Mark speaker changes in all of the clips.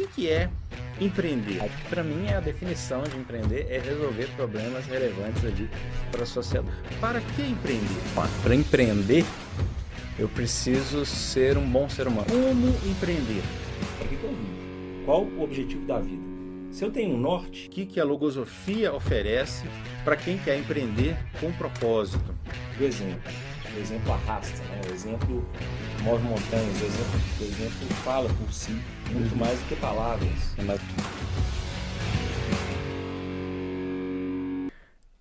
Speaker 1: que é empreender?
Speaker 2: Para mim, a definição de empreender é resolver problemas relevantes ali para a sociedade.
Speaker 1: Para que empreender?
Speaker 2: Para empreender, eu preciso ser um bom ser humano.
Speaker 1: Como empreender?
Speaker 3: Para que eu vivo? Qual o objetivo da vida? Se eu tenho um norte...
Speaker 1: O que a logosofia oferece para quem quer empreender com propósito?
Speaker 3: O exemplo arrasta, né? O exemplo move montanhas, o exemplo fala por si, muito mais do que palavras.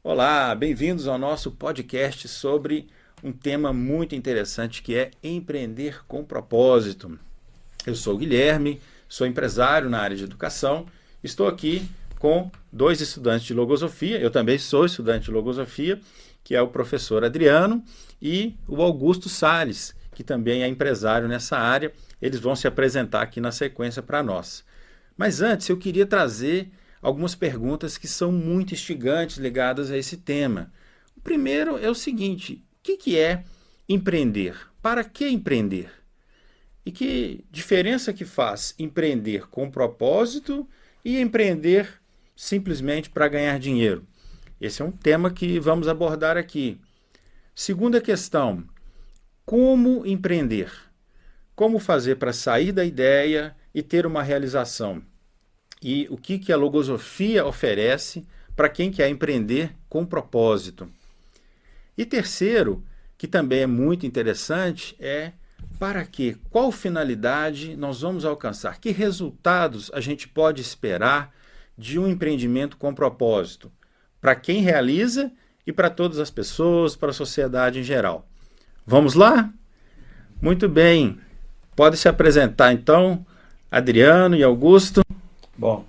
Speaker 1: Olá, bem-vindos ao nosso podcast sobre um tema muito interessante que é empreender com propósito. Eu sou o Guilherme, sou empresário na área de educação, estou aqui com dois estudantes de logosofia, eu também sou estudante de logosofia, que é o professor Adriano e o Augusto Salles, que também é empresário nessa área. Eles vão se apresentar aqui na sequência para nós. Mas antes eu queria trazer algumas perguntas que são muito instigantes ligadas a esse tema. O primeiro é o seguinte: o que é empreender? Para que empreender? E que diferença que faz empreender com propósito e empreender simplesmente para ganhar dinheiro? Esse é um tema que vamos abordar aqui. Segunda questão: como empreender? Como fazer para sair da ideia e ter uma realização? E o que a logosofia oferece para quem quer empreender com propósito? E terceiro, que também é muito interessante, é para quê? Qual finalidade nós vamos alcançar? Que resultados a gente pode esperar de um empreendimento com propósito? Para quem realiza e para todas as pessoas, para a sociedade em geral. Vamos lá? Muito bem. Pode se apresentar então, Adriano e Augusto.
Speaker 3: Bom,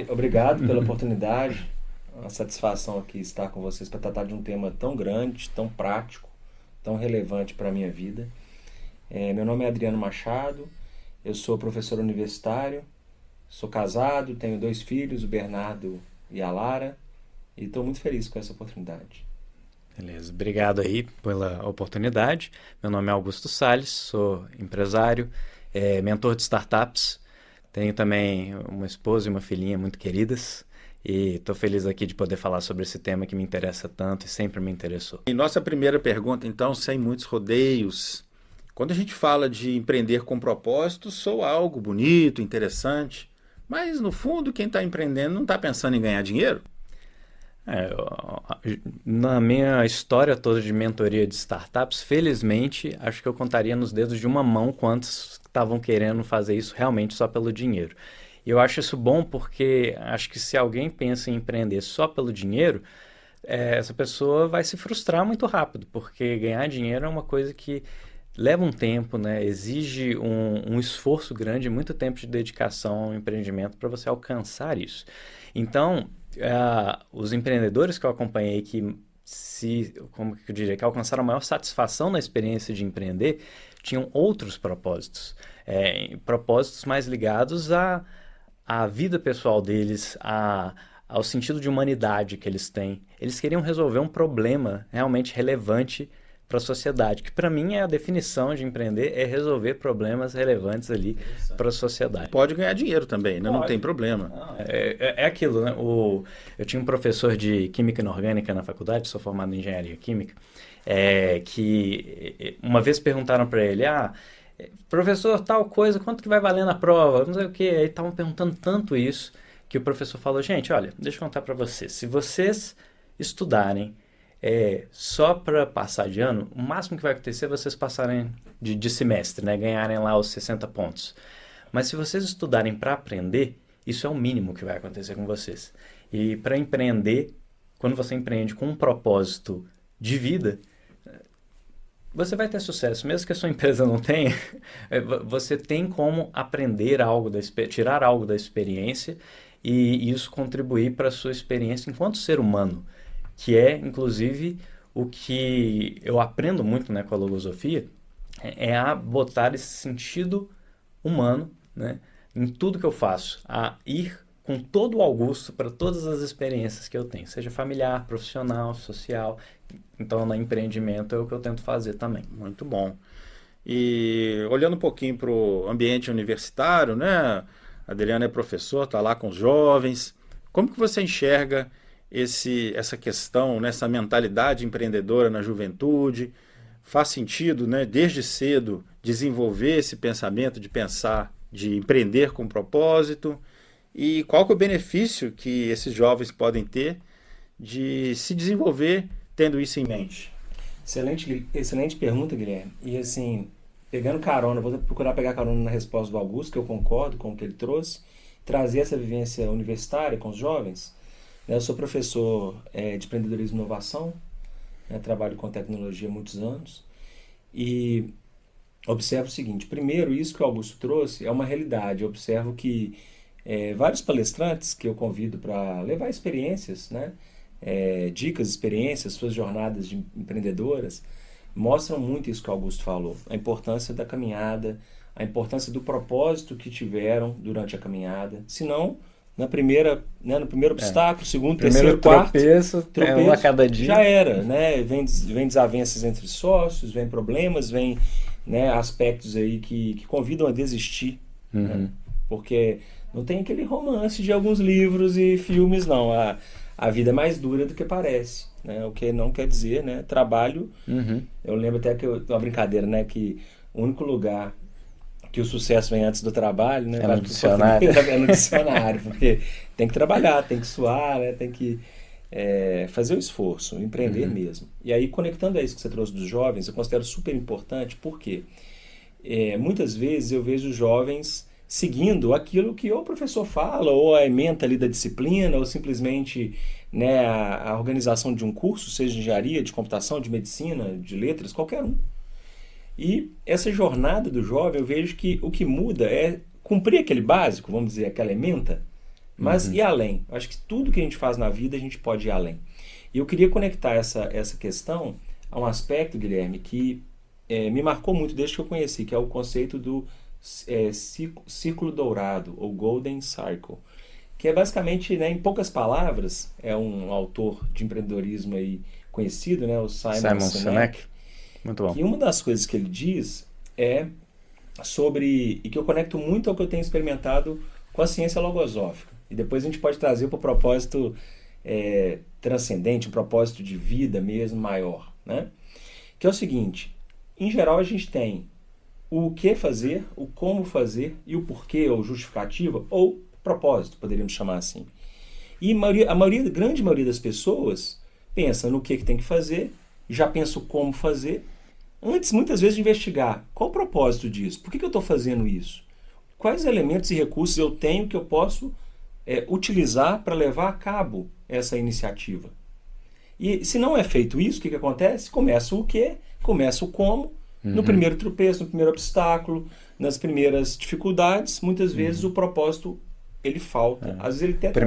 Speaker 3: obrigado pela oportunidade. É uma satisfação aqui estar com vocês para tratar de um tema tão grande, tão prático, tão relevante para a minha vida. Meu nome é Adriano Machado, eu sou professor universitário, sou casado, tenho 2 filhos, o Bernardo e a Lara, e estou muito feliz com essa oportunidade.
Speaker 2: Beleza, obrigado aí pela oportunidade. Meu nome é Augusto Salles, sou empresário, mentor de startups. Tenho também uma esposa e uma filhinha muito queridas e estou feliz aqui de poder falar sobre esse tema que me interessa tanto e sempre me interessou.
Speaker 1: E nossa primeira pergunta, então, sem muitos rodeios. Quando a gente fala de empreender com propósito, soa algo bonito, interessante, mas no fundo quem está empreendendo não está pensando em ganhar dinheiro?
Speaker 2: Na minha história toda de mentoria de startups, felizmente, acho que eu contaria nos dedos de uma mão quantos estavam querendo fazer isso realmente só pelo dinheiro. E eu acho isso bom porque acho que se alguém pensa em empreender só pelo dinheiro, essa pessoa vai se frustrar muito rápido, porque ganhar dinheiro é uma coisa que leva um tempo, né? Exige um esforço grande, muito tempo de dedicação ao empreendimento para você alcançar isso. Então, os empreendedores que eu acompanhei como que eu diria, que alcançaram a maior satisfação na experiência de empreender, tinham outros propósitos. Propósitos mais ligados à vida pessoal deles, ao sentido de humanidade que eles têm. Eles queriam resolver um problema realmente relevante para a sociedade, que para mim é a definição de empreender, é resolver problemas relevantes ali para a sociedade.
Speaker 1: Pode ganhar dinheiro também, né? Não tem problema.
Speaker 2: É aquilo, né? Eu tinha um professor de Química Inorgânica na faculdade, sou formado em Engenharia Química, que uma vez perguntaram para ele, professor, tal coisa, quanto que vai valer na prova? Não sei o quê. Aí estavam perguntando tanto isso, que o professor falou, gente, olha, deixa eu contar para vocês, se vocês estudarem só para passar de ano, o máximo que vai acontecer é vocês passarem de semestre, né? Ganharem lá os 60 pontos. Mas se vocês estudarem para aprender, isso é o mínimo que vai acontecer com vocês. E para empreender, quando você empreende com um propósito de vida, você vai ter sucesso. Mesmo que a sua empresa não tenha, você tem como aprender algo, tirar algo da experiência e isso contribuir para a sua experiência enquanto ser humano, que é, inclusive, o que eu aprendo muito, né, com a logosofia, a botar esse sentido humano, né, em tudo que eu faço, a ir com todo o Augusto para todas as experiências que eu tenho, seja familiar, profissional, social. Então, no empreendimento é o que eu tento fazer também.
Speaker 1: Muito bom. E olhando um pouquinho para o ambiente universitário, né, Adriano é professor, está lá com os jovens. Como que você enxerga essa questão, essa mentalidade empreendedora na juventude? Faz sentido, né, desde cedo, desenvolver esse pensamento de pensar, de empreender com propósito? E qual que é o benefício que esses jovens podem ter de se desenvolver tendo isso em mente?
Speaker 3: Excelente pergunta, Guilherme. E assim, pegando carona, vou procurar pegar carona na resposta do Augusto, que eu concordo com o que ele trouxe, trazer essa vivência universitária com os jovens. Eu sou professor de empreendedorismo e inovação, trabalho com tecnologia há muitos anos, e observo o seguinte: primeiro, isso que o Augusto trouxe é uma realidade. Eu observo que vários palestrantes que eu convido para levar experiências, né, dicas, experiências, suas jornadas de empreendedoras, mostram muito isso que o Augusto falou, a importância da caminhada, a importância do propósito que tiveram durante a caminhada. Senão, no primeiro obstáculo, segundo, terceiro, quarto, tropeço,
Speaker 2: um a cada dia,
Speaker 3: já era, né? Vem desavenças entre sócios, vem problemas, vem, né, aspectos aí que convidam a desistir, né? Porque não tem aquele romance de alguns livros e filmes, não. A vida é mais dura do que parece, né? O que não quer dizer, né, trabalho. Eu lembro até que uma brincadeira, né, que o único lugar que o sucesso vem antes do trabalho, né,
Speaker 2: é no dicionário.
Speaker 3: É no dicionário, porque tem que trabalhar, tem que suar, né, tem que fazer o esforço, empreender mesmo. E aí, conectando a isso que você trouxe dos jovens, eu considero super importante, porque muitas vezes eu vejo jovens seguindo aquilo que ou o professor fala, ou a ementa ali da disciplina, ou simplesmente, né, a organização de um curso, seja de engenharia, de computação, de medicina, de letras, qualquer um. E essa jornada do jovem, eu vejo que o que muda é cumprir aquele básico, vamos dizer, aquela ementa, mas ir além. Eu acho que tudo que a gente faz na vida, a gente pode ir além. E eu queria conectar essa questão a um aspecto, Guilherme, que me marcou muito desde que eu conheci, que é o conceito do círculo dourado, ou Golden Circle, que é basicamente, né, em poucas palavras, é um autor de empreendedorismo aí conhecido, né, o Simon Sinek.
Speaker 2: Muito bom.
Speaker 3: E uma das coisas que ele diz é sobre, e que eu conecto muito ao que eu tenho experimentado com a ciência logosófica, e depois a gente pode trazer para o propósito transcendente, um propósito de vida mesmo maior, né? Que é o seguinte: em geral a gente tem o que fazer, o como fazer e o porquê, ou justificativa, ou propósito, poderíamos chamar assim. E a grande maioria das pessoas pensa no que tem que fazer, já pensa o como fazer, antes muitas vezes de investigar qual o propósito disso, por que eu estou fazendo isso, quais elementos e recursos eu tenho que eu posso utilizar para levar a cabo essa iniciativa. E se não é feito isso, o que acontece? Começa o que, começa o como, no primeiro tropeço, no primeiro obstáculo, nas primeiras dificuldades, muitas vezes o propósito ele falta. Às vezes ele tenta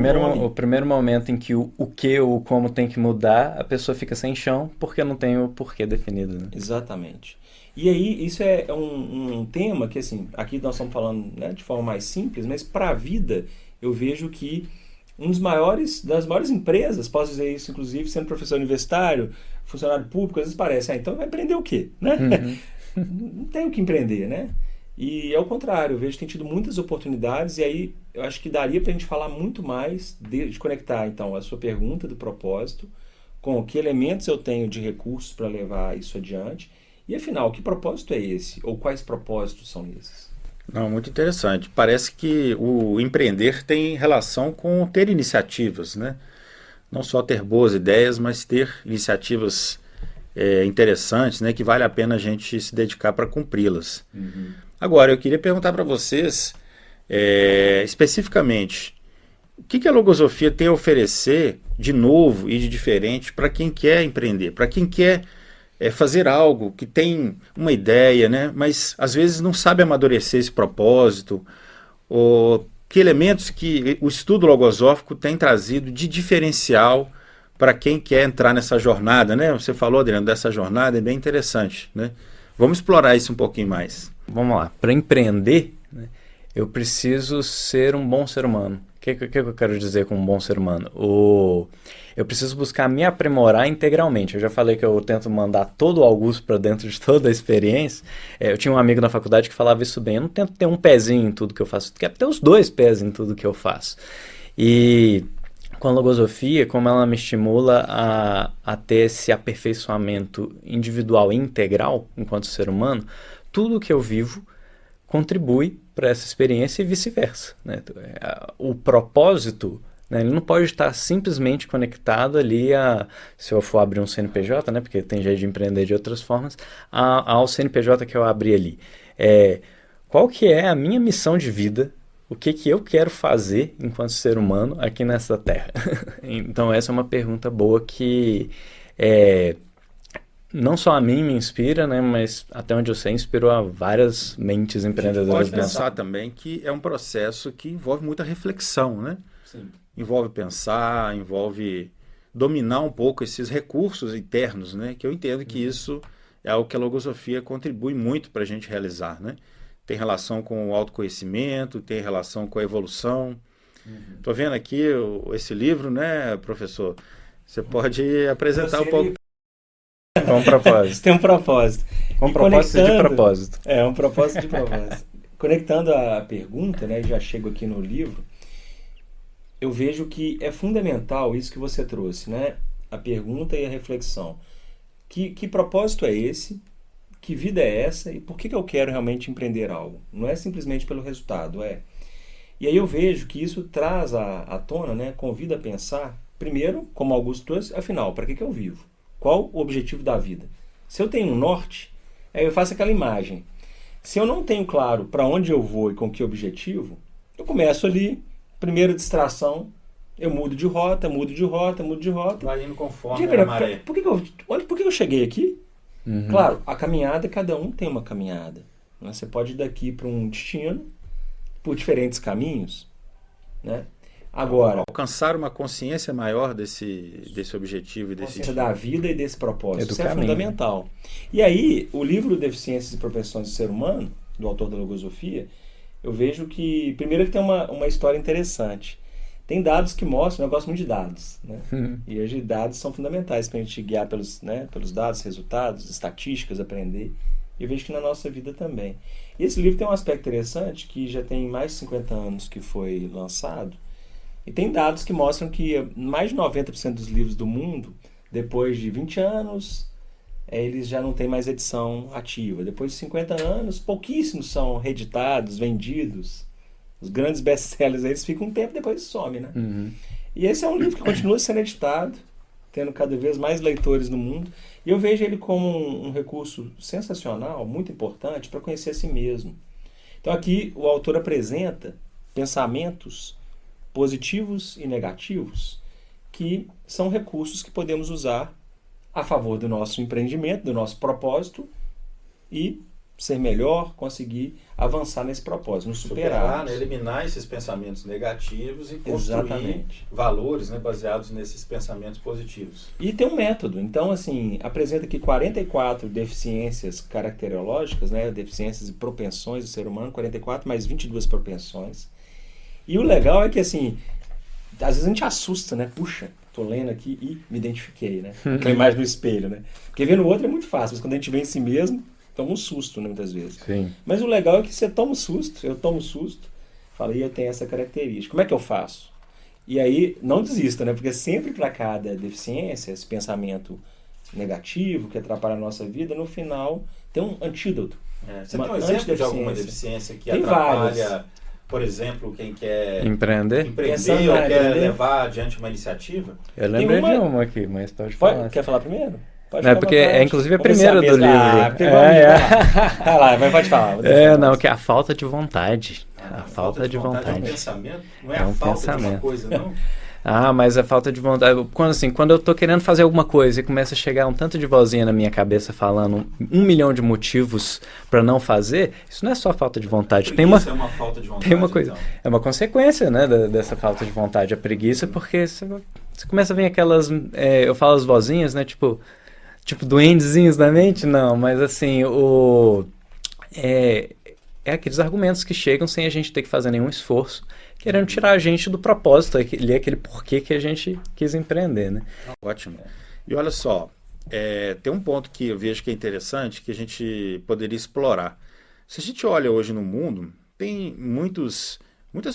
Speaker 2: o primeiro momento em que o que ou o como tem que mudar, a pessoa fica sem chão porque não tem o porquê definido, né?
Speaker 3: Exatamente. E aí isso é um tema que, assim, aqui nós estamos falando, né, de forma mais simples, mas para a vida eu vejo que das maiores empresas, posso dizer isso inclusive sendo professor universitário, funcionário público, às vezes parece, então vai empreender o quê? Né? Não tem o que empreender, né? E é o contrário, eu vejo que tem tido muitas oportunidades, e aí eu acho que daria para a gente falar muito mais de conectar, então, a sua pergunta do propósito com que elementos eu tenho de recursos para levar isso adiante, e afinal, que propósito é esse? Ou quais propósitos são esses?
Speaker 1: Não, muito interessante. Parece que o empreender tem relação com ter iniciativas, né? Não só ter boas ideias, mas ter iniciativas interessantes, né? Que vale a pena a gente se dedicar para cumpri-las. Agora, eu queria perguntar para vocês, especificamente, o que a logosofia tem a oferecer de novo e de diferente para quem quer empreender, para quem quer fazer algo, que tem uma ideia, né? Mas às vezes não sabe amadurecer esse propósito, ou que elementos que o estudo logosófico tem trazido de diferencial para quem quer entrar nessa jornada, né? Você falou, Adriano, dessa jornada, é bem interessante, né? Vamos explorar isso um pouquinho mais.
Speaker 2: Vamos lá. Para empreender, né, eu preciso ser um bom ser humano, que eu quero dizer com um bom ser humano? Eu preciso buscar me aprimorar integralmente. Eu já falei que eu tento mandar todo o Augusto para dentro de toda a experiência. Eu tinha um amigo na faculdade que falava isso bem. Eu não tento ter um pezinho em tudo que eu faço, eu quero ter os 2 pés em tudo que eu faço. E com a logosofia, como ela me estimula a ter esse aperfeiçoamento individual e integral enquanto ser humano, tudo que eu vivo contribui para essa experiência e vice-versa, né? O propósito, né, ele não pode estar simplesmente conectado ali se eu for abrir um CNPJ, né, porque tem jeito de empreender de outras formas, ao CNPJ que eu abri ali. Qual que é a minha missão de vida? O que eu quero fazer enquanto ser humano aqui nessa terra? Então essa é uma pergunta boa que não só a mim me inspira, né, mas até onde eu sei inspirou a várias mentes empreendedoras.
Speaker 1: Pode pensar também que é um processo que envolve muita reflexão, né?
Speaker 3: Sim.
Speaker 1: Envolve pensar, envolve dominar um pouco esses recursos internos, né? Que eu entendo que isso é algo que a logosofia contribui muito para a gente realizar, né? Tem relação com o autoconhecimento, tem relação com a evolução. Estou vendo aqui esse livro, né, professor? Você pode apresentar um pouco.
Speaker 2: Com um propósito.
Speaker 3: Tem um propósito.
Speaker 2: Com um propósito de propósito.
Speaker 3: Um propósito de propósito. Conectando a pergunta, né, já chego aqui no livro, eu vejo que é fundamental isso que você trouxe, né? A pergunta e a reflexão. Que propósito é esse? Que vida é essa? E por que eu quero realmente empreender algo? Não é simplesmente pelo resultado, E aí eu vejo que isso traz à tona, né, convida a pensar, primeiro, como Augusto trouxe, afinal, para que eu vivo? Qual o objetivo da vida? Se eu tenho um norte, aí eu faço aquela imagem. Se eu não tenho claro para onde eu vou e com que objetivo, eu começo ali, primeira distração, eu mudo de rota.
Speaker 1: Vai indo conforme a maré.
Speaker 3: Por que eu cheguei aqui? Claro, a caminhada, cada um tem uma caminhada. Né? Você pode ir daqui para um destino por diferentes caminhos, né? Agora,
Speaker 1: alcançar uma consciência maior desse objetivo e desse
Speaker 3: consciência da vida e desse propósito. Isso é
Speaker 2: caminho.
Speaker 3: fundamental. E aí, o livro Deficiências e Propensões do Ser Humano, do autor da Logosofia, eu vejo que, primeiro, ele tem uma história interessante. Tem dados que mostram, eu gosto muito de dados, né? E hoje dados são fundamentais para a gente guiar pelos dados, resultados, estatísticas, aprender. E eu vejo que na nossa vida também. E esse livro tem um aspecto interessante, que já tem mais de 50 anos que foi lançado, e tem dados que mostram que mais de 90% dos livros do mundo, depois de 20 anos, eles já não têm mais edição ativa. Depois de 50 anos, pouquíssimos são reeditados, vendidos. Os grandes best-sellers, eles ficam um tempo depois some, né? E esse é um livro que continua sendo editado, tendo cada vez mais leitores no mundo. E eu vejo ele como um recurso sensacional, muito importante, para conhecer a si mesmo. Então aqui o autor apresenta pensamentos positivos e negativos, que são recursos que podemos usar a favor do nosso empreendimento, do nosso propósito e ser melhor, conseguir avançar nesse propósito, nos superar,
Speaker 1: né? Eliminar esses pensamentos negativos e construir
Speaker 3: Exatamente.
Speaker 1: valores, né, baseados nesses pensamentos positivos.
Speaker 3: E tem um método. Então, assim, apresenta aqui 44 deficiências caracterológicas, né, deficiências e propensões do ser humano, 44 mais 22 propensões. E o legal é que, assim, às vezes a gente assusta, né? Puxa, tô lendo aqui e me identifiquei, né? Com a imagem no espelho, né? Porque ver no outro é muito fácil, mas quando a gente vê em si mesmo, toma um susto, né, muitas vezes.
Speaker 2: Sim.
Speaker 3: Mas o legal é que você toma um susto, eu tomo um susto, falei, eu tenho essa característica. Como é que eu faço? E aí, não desista, né? Porque sempre para cada deficiência, esse pensamento negativo que atrapalha a nossa vida, no final tem um antídoto.
Speaker 1: Você tem um exemplo de alguma deficiência que
Speaker 3: tem
Speaker 1: atrapalha,
Speaker 3: várias.
Speaker 1: Por exemplo, quem quer
Speaker 2: Empreender
Speaker 1: ou quer levar adiante uma iniciativa?
Speaker 2: Eu lembrei de uma aqui, mas pode falar.
Speaker 3: Quer falar primeiro?
Speaker 2: Não, é porque é inclusive a primeira do livro.
Speaker 3: Vai lá, pode falar.
Speaker 2: Não, que é a falta de vontade. A falta de vontade.
Speaker 1: É um pensamento? Não é a falta de uma coisa, não?
Speaker 2: Mas a falta de vontade... Quando eu tô querendo fazer alguma coisa e começa a chegar um tanto de vozinha na minha cabeça falando 1 milhão de motivos para não fazer, isso não é só falta de vontade.
Speaker 1: Isso é uma falta de vontade,
Speaker 2: tem uma coisa,
Speaker 1: então.
Speaker 2: É uma consequência, né, dessa falta de vontade. A preguiça, porque você começa a vir aquelas... eu falo as vozinhas, né, tipo duendezinhos da mente? Não, mas assim, é aqueles argumentos que chegam sem a gente ter que fazer nenhum esforço, querendo tirar a gente do propósito, aquele porquê que a gente quis empreender, né?
Speaker 1: Ótimo. E olha só, tem um ponto que eu vejo que é interessante, que a gente poderia explorar. Se a gente olha hoje no mundo, tem muitas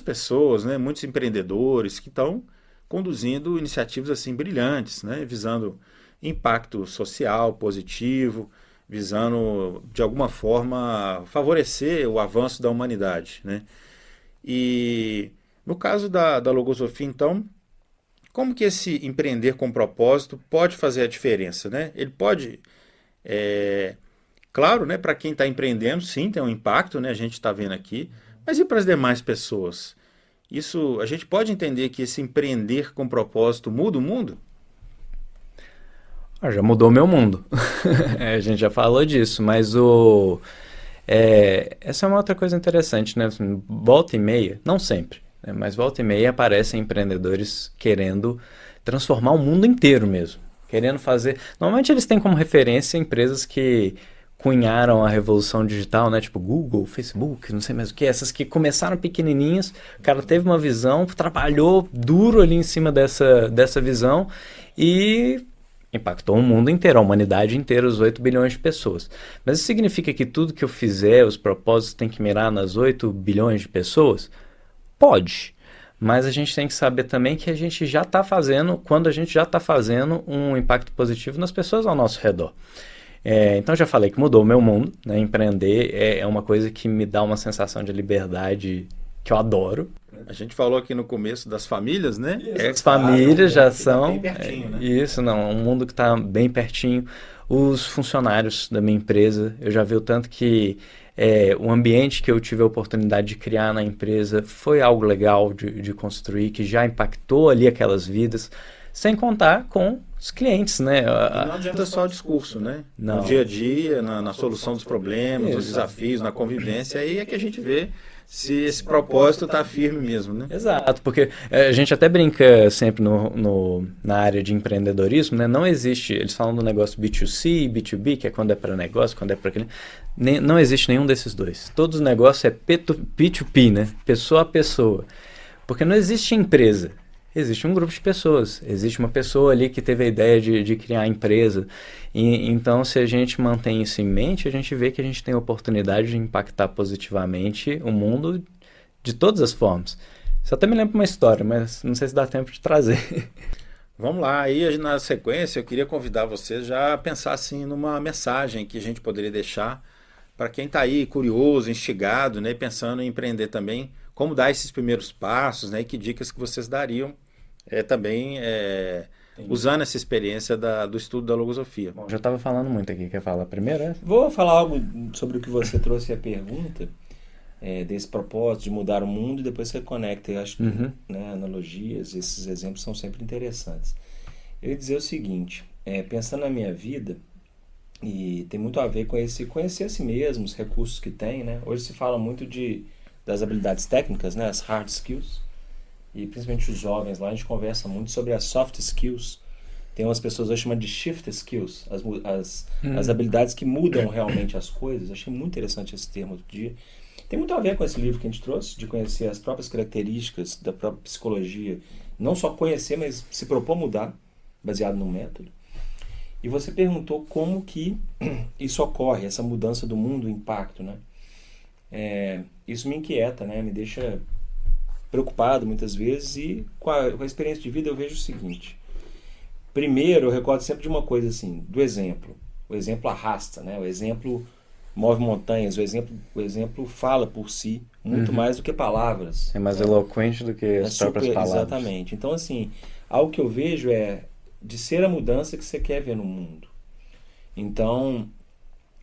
Speaker 1: pessoas, né, muitos empreendedores que estão conduzindo iniciativas assim brilhantes, né, visando impacto social positivo, visando de alguma forma favorecer o avanço da humanidade, né? E no caso da Logosofia, então, como que esse empreender com propósito pode fazer a diferença, né? Ele pode, claro, né, para quem está empreendendo, sim, tem um impacto, né? A gente está vendo aqui, mas e para as demais pessoas? Isso, a gente pode entender que esse empreender com propósito muda o mundo?
Speaker 2: Já mudou o meu mundo. A gente já falou disso, mas essa é uma outra coisa interessante, né? Volta e meia, não sempre, né? Mas volta e meia aparecem empreendedores querendo transformar o mundo inteiro mesmo. Querendo fazer... Normalmente eles têm como referência empresas que cunharam a revolução digital, né? Tipo Google, Facebook, não sei mais o que. Essas que começaram pequenininhas, o cara teve uma visão, trabalhou duro ali em cima dessa visão e impactou o mundo inteiro, a humanidade inteira, os 8 bilhões de pessoas. Mas isso significa que tudo que eu fizer, os propósitos, tem que mirar nas 8 bilhões de pessoas? Pode. Mas a gente tem que saber também que a gente já está fazendo, quando a gente já está fazendo um impacto positivo nas pessoas ao nosso redor. Então já falei que mudou o meu mundo, né? Empreender é uma coisa que me dá uma sensação de liberdade que eu adoro.
Speaker 1: A gente falou aqui no começo das famílias, né?
Speaker 2: As famílias já são...
Speaker 1: Tá bem pertinho, né?
Speaker 2: Isso, não, um mundo que está bem pertinho. Os funcionários da minha empresa, eu já vi o tanto que o ambiente que eu tive a oportunidade de criar na empresa foi algo legal de construir, que já impactou ali aquelas vidas, sem contar com os clientes, né?
Speaker 1: E não adianta só o discurso, né?
Speaker 2: Não.
Speaker 1: No dia a dia, na solução dos problemas, nos
Speaker 2: Isso.
Speaker 1: desafios, na convivência, aí é que a gente vê se esse propósito está firme mesmo, né?
Speaker 2: Exato, porque a gente até brinca sempre na área de empreendedorismo, né? Não existe, eles falam do negócio B2C, B2B, que é quando é para negócio, quando é para cliente. Não existe nenhum desses dois. Todos os negócios é P2P, né? Pessoa a pessoa. Porque não existe empresa. Existe um grupo de pessoas, existe uma pessoa ali que teve a ideia de criar a empresa. Então, se a gente mantém isso em mente, a gente vê que a gente tem a oportunidade de impactar positivamente o mundo de todas as formas. Isso até me lembra uma história, mas não sei se dá tempo de trazer.
Speaker 1: Vamos lá, aí na sequência eu queria convidar vocês já a pensar assim numa mensagem que a gente poderia deixar para quem está aí curioso, instigado, né, pensando em empreender também, como dar esses primeiros passos, né, e que dicas que vocês dariam também usando essa experiência do estudo da logosofia.
Speaker 2: Bom, já estava falando muito aqui, quer falar primeiro?
Speaker 3: Vou falar algo sobre o que você trouxe a pergunta, desse propósito de mudar o mundo, e depois você conecta. Eu acho que né, analogias, esses exemplos são sempre interessantes. Eu ia dizer o seguinte, pensando na minha vida, e tem muito a ver com conhecer a si mesmo, os recursos que tem, né? Hoje se fala muito das habilidades técnicas, né? As hard skills, e principalmente os jovens lá, a gente conversa muito sobre as soft skills. Tem umas pessoas hoje chamando de shift skills, as habilidades que mudam realmente as coisas. Eu achei muito interessante esse termo outro dia. Tem muito a ver com esse livro que a gente trouxe, de conhecer as próprias características da própria psicologia. Não só conhecer, mas se propor mudar, baseado no método. E você perguntou como que isso ocorre, essa mudança do mundo, o impacto, né? Isso me inquieta, né? Me deixa preocupado muitas vezes, e com a experiência de vida eu vejo o seguinte. Primeiro, eu recordo sempre de uma coisa assim, do exemplo. O exemplo arrasta, né? O exemplo move montanhas, o exemplo fala por si muito mais do que palavras.
Speaker 2: É mais eloquente do que as próprias palavras.
Speaker 3: Exatamente. Então, assim, algo que eu vejo de ser a mudança que você quer ver no mundo. Então,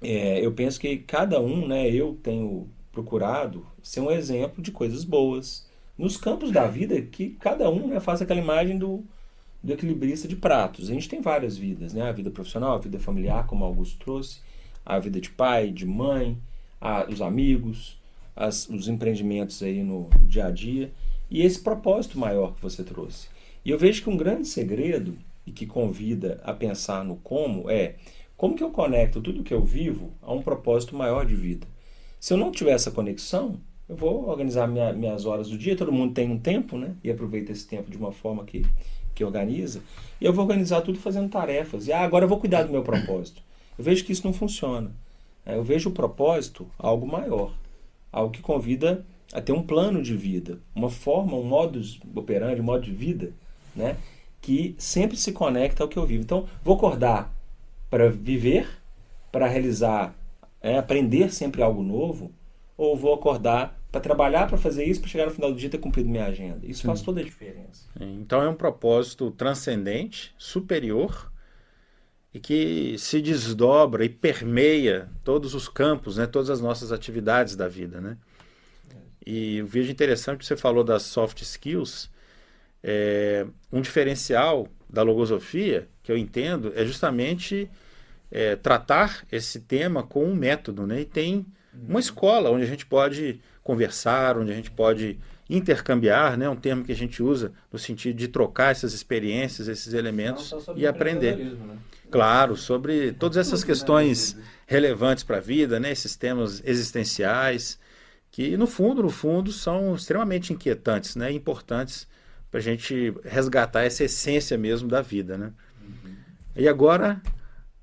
Speaker 3: eu penso que cada um, né, eu tenho procurado ser um exemplo de coisas boas nos campos da vida, que cada um, né, faça aquela imagem do equilibrista de pratos. A gente tem várias vidas, né? A vida profissional, a vida familiar, como Augusto trouxe, a vida de pai, de mãe, os amigos, os empreendimentos aí no dia a dia, e esse propósito maior que você trouxe. E eu vejo que um grande segredo, e que convida a pensar no como que eu conecto tudo que eu vivo a um propósito maior de vida. Se eu não tiver essa conexão, Eu vou organizar minhas horas do dia, todo mundo tem um tempo, né? E aproveita esse tempo de uma forma que organiza. E eu vou organizar tudo fazendo tarefas. E agora eu vou cuidar do meu propósito. Eu vejo que isso não funciona. Eu vejo o propósito algo maior, algo que convida a ter um plano de vida, uma forma, um modus operandi, um modo de vida, né? Que sempre se conecta ao que eu vivo. Então, vou acordar para viver, para realizar, aprender sempre algo novo, ou vou acordar para trabalhar, para fazer isso, para chegar no final do dia e ter cumprido minha agenda. Isso faz toda a diferença.
Speaker 1: Então é um propósito transcendente, superior, e que se desdobra e permeia todos os campos, né, todas as nossas atividades da vida, né? E eu vejo interessante que você falou das soft skills. Um diferencial da logosofia, que eu entendo, é justamente tratar esse tema com um método, né? E tem uma escola onde a gente pode conversar, onde a gente pode intercambiar, né? Um termo que a gente usa no sentido de trocar essas experiências, esses elementos e aprender.
Speaker 3: Né?
Speaker 1: Claro, sobre todas essas questões relevantes para a vida, né? Esses temas existenciais, que no fundo são extremamente inquietantes, né? E importantes para a gente resgatar essa essência mesmo da vida, né? E agora,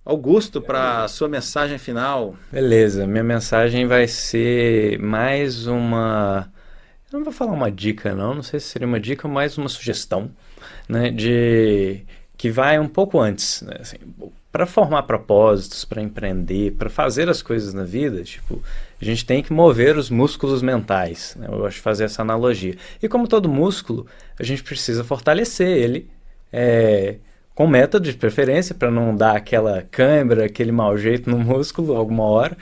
Speaker 1: Augusto, para a sua mensagem final.
Speaker 2: Beleza, minha mensagem vai ser mais uma... Eu não vou falar uma dica, não sei se seria uma dica, mais uma sugestão, né, que vai um pouco antes, né, assim, para formar propósitos, para empreender, para fazer as coisas na vida, tipo, a gente tem que mover os músculos mentais, né, eu gosto de fazer essa analogia. E como todo músculo, a gente precisa fortalecer ele, com método de preferência, para não dar aquela cãibra, aquele mau jeito no músculo alguma hora,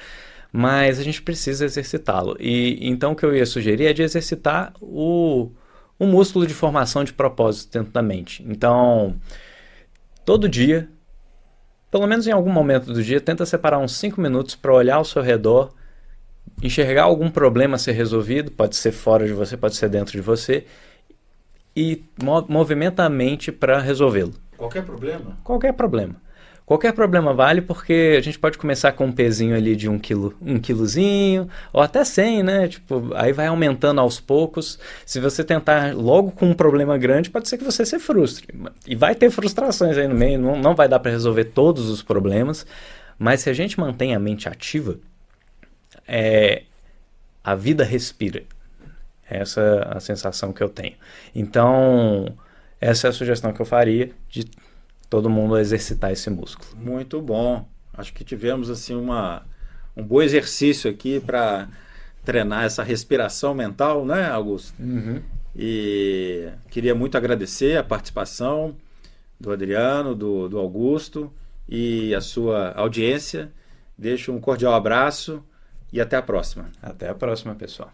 Speaker 2: mas a gente precisa exercitá-lo. E então o que eu ia sugerir é de exercitar o músculo de formação de propósito dentro da mente. Então, todo dia, pelo menos em algum momento do dia, tenta separar uns 5 minutos para olhar ao seu redor, enxergar algum problema a ser resolvido, pode ser fora de você, pode ser dentro de você, e movimenta a mente para resolvê-lo.
Speaker 1: Qualquer problema?
Speaker 2: Qualquer problema. Qualquer problema vale, porque a gente pode começar com um pezinho ali de 1 quilozinho, ou até 100, né? Tipo, aí vai aumentando aos poucos. Se você tentar logo com um problema grande, pode ser que você se frustre. E vai ter frustrações aí no meio, não vai dar para resolver todos os problemas, mas se a gente mantém a mente ativa, a vida respira. Essa é a sensação que eu tenho. Então, essa é a sugestão que eu faria de todo mundo exercitar esse músculo.
Speaker 1: Muito bom. Acho que tivemos assim um bom exercício aqui para treinar essa respiração mental, né, Augusto?
Speaker 2: Uhum.
Speaker 1: E queria muito agradecer a participação do Adriano, do Augusto e a sua audiência. Deixo um cordial abraço e até a próxima.
Speaker 2: Até a próxima, pessoal.